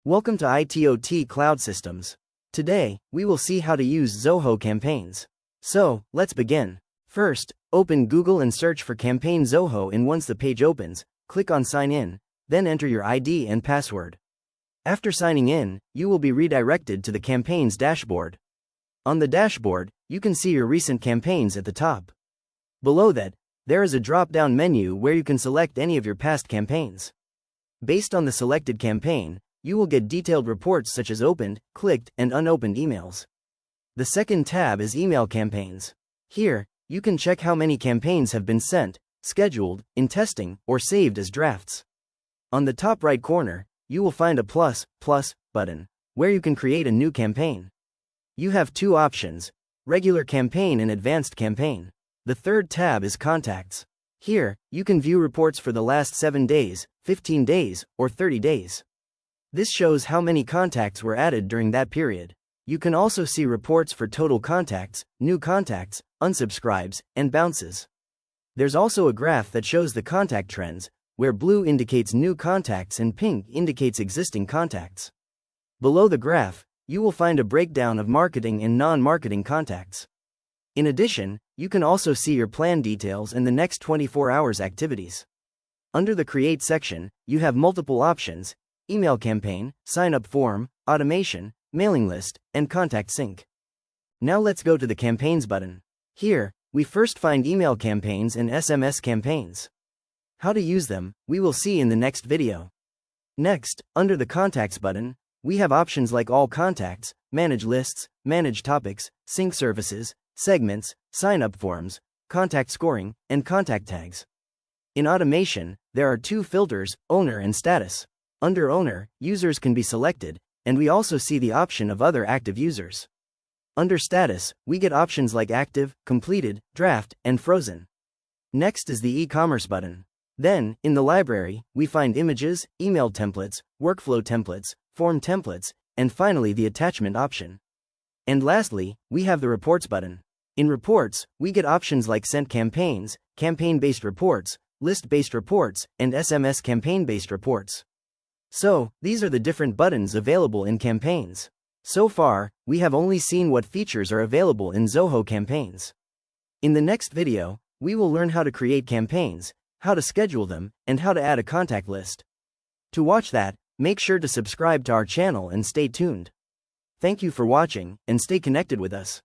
Welcome to ITOT Cloud Systems. Today, we will see how to use Zoho Campaigns. So, let's begin. First, open Google and search for Campaign Zoho, and once the page opens, click on Sign In, then enter your ID and password. After signing in, you will be redirected to the Campaigns dashboard. On the dashboard, you can see your recent campaigns at the top. Below that, there is a drop-down menu where you can select any of your past campaigns. Based on the selected campaign, you will get detailed reports such as opened, clicked, and unopened emails. The second tab is Email Campaigns. Here, you can check how many campaigns have been sent, scheduled, in testing, or saved as drafts. On the top right corner, you will find a plus button, where you can create a new campaign. You have two options: regular campaign and advanced campaign. The third tab is Contacts. Here, you can view reports for the last 7 days, 15 days, or 30 days. This shows how many contacts were added during that period. You can also see reports for total contacts, new contacts, unsubscribes, and bounces. There's also a graph that shows the contact trends, where blue indicates new contacts and pink indicates existing contacts. Below the graph, you will find a breakdown of marketing and non-marketing contacts. In addition, you can also see your plan details and the next 24 hours activities. Under the Create section, you have multiple options: email campaign, sign-up form, automation, mailing list, and contact sync. Now let's go to the Campaigns button. Here, we first find email campaigns and SMS campaigns. How to use them, we will see in the next video. Next, under the Contacts button, we have options like All Contacts, Manage Lists, Manage Topics, Sync Services, Segments, Sign-up Forms, Contact Scoring, and Contact Tags. In Automation, there are two filters, Owner and Status. Under Owner, users can be selected, and we also see the option of other active users. Under Status, we get options like Active, Completed, Draft, and Frozen. Next is the E-commerce button. Then, in the library, we find images, email templates, workflow templates, form templates, and finally the attachment option. And lastly, we have the Reports button. In Reports, we get options like Sent Campaigns, Campaign-based Reports, List-based Reports, and SMS Campaign-based Reports. So, these are the different buttons available in Campaigns. So far, we have only seen what features are available in Zoho Campaigns. In the next video, we will learn how to create campaigns, how to schedule them, and how to add a contact list. To watch that, make sure to subscribe to our channel and stay tuned. Thank you for watching, and stay connected with us.